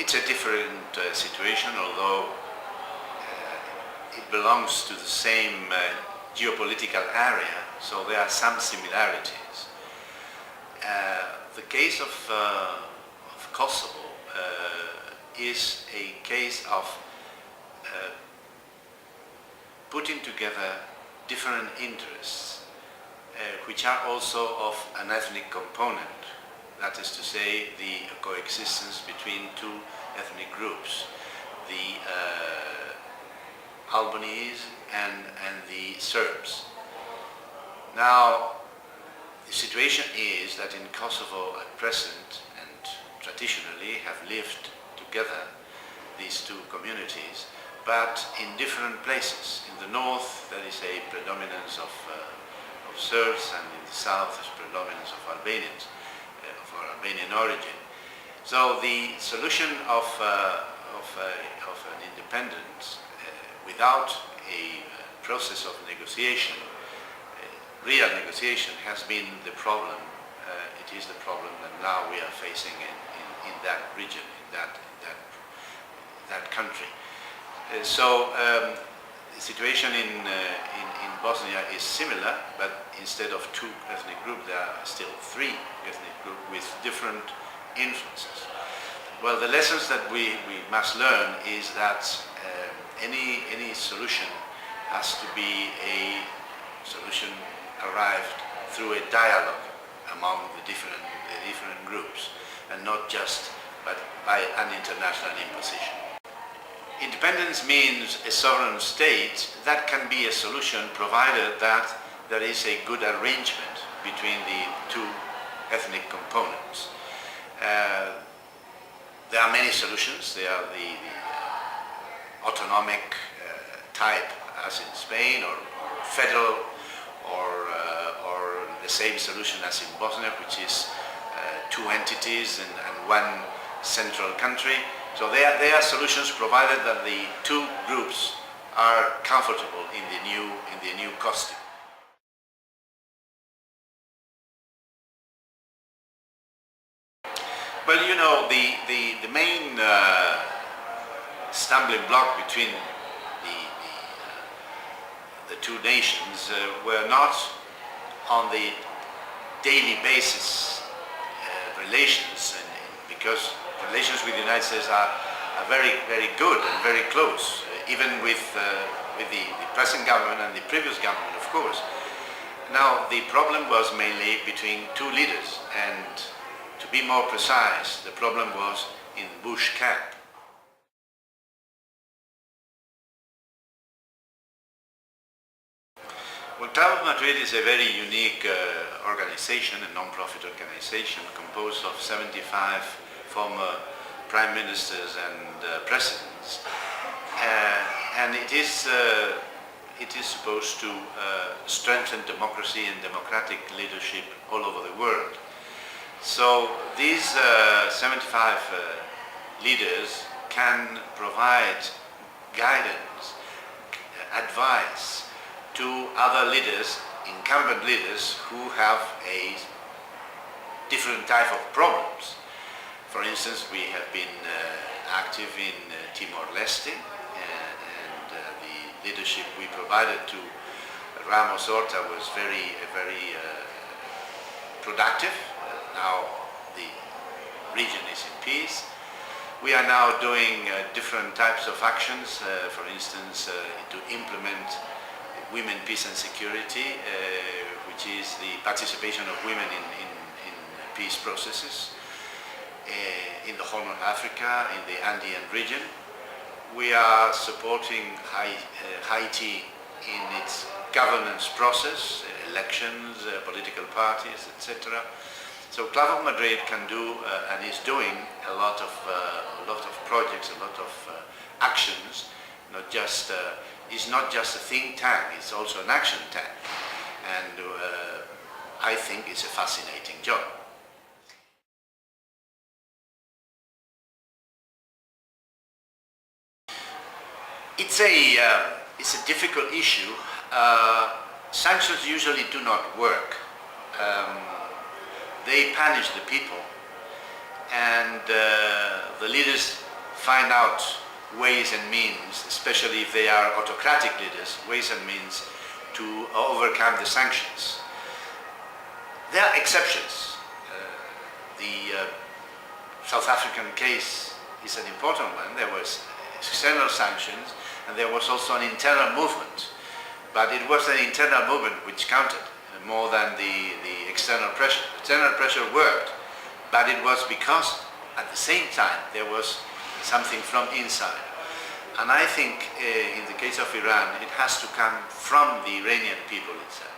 It's a different situation, although it belongs to the same geopolitical area, so there are some similarities. The case of Kosovo is a case of putting together different interests which are also of an ethnic component. That is to say, the coexistence between two ethnic groups, the Albanese and the Serbs. Now, the situation is that in Kosovo at present, and traditionally have lived together, these two communities, but in different places. In the north there is a predominance of Serbs, and in the south is predominance of Albanians, of Albanian origin. So the solution of an independence without a process of negotiation, real negotiation, has been the problem. It is the problem that now we are facing in that region, in that country. So the situation in Bosnia is similar, but instead of two ethnic groups, there are still three ethnic groups with different influences. Well, the lessons that we must learn is that any solution has to be a solution arrived through a dialogue among the different groups, and not just by an international imposition. Independence means a sovereign state. That can be a solution provided that there is a good arrangement between the two ethnic components. There are many solutions. There are the autonomic type, as in Spain, or federal, or the same solution as in Bosnia, which is two entities and one central country. So there are solutions provided that the two groups are comfortable in the new costume. Well, you know, the main stumbling block between the two nations were not on the daily basis relations, because relations with the United States are very, very good and very close, even with the present government and the previous government, of course. Now, the problem was mainly between two leaders, and to be more precise, the problem was in the Bush camp. Well, Club de Madrid is a very unique organization, a non-profit organization composed of 75 former prime ministers and presidents, and it is supposed to strengthen democracy and democratic leadership all over the world. So these 75 leaders can provide guidance, advice to other leaders, incumbent leaders, who have a different type of problems. For instance, we have been active in Timor-Leste, and the leadership we provided to Ramos Horta was very productive. Now the region is in peace. We are now doing different types of actions, for instance, to implement women, peace and security, which is the participation of women in peace processes. In the Horn of Africa, in the Andean region. We are supporting Haiti in its governance process, elections, political parties, etc. So Club of Madrid can do and is doing a lot of projects, a lot of actions. It's not just a think tank; it's also an action tank, and I think it's a fascinating job. It's a difficult issue. Sanctions usually do not work. They punish the people, and the leaders find out ways and means, especially if they are autocratic leaders, ways and means to overcome the sanctions. There are exceptions. The South African case is an important one. There was external sanctions and there was also an internal movement. But it was an internal movement which counted more than the external pressure. External pressure worked, but it was because at the same time there was something from inside. And I think in the case of Iran, it has to come from the Iranian people itself.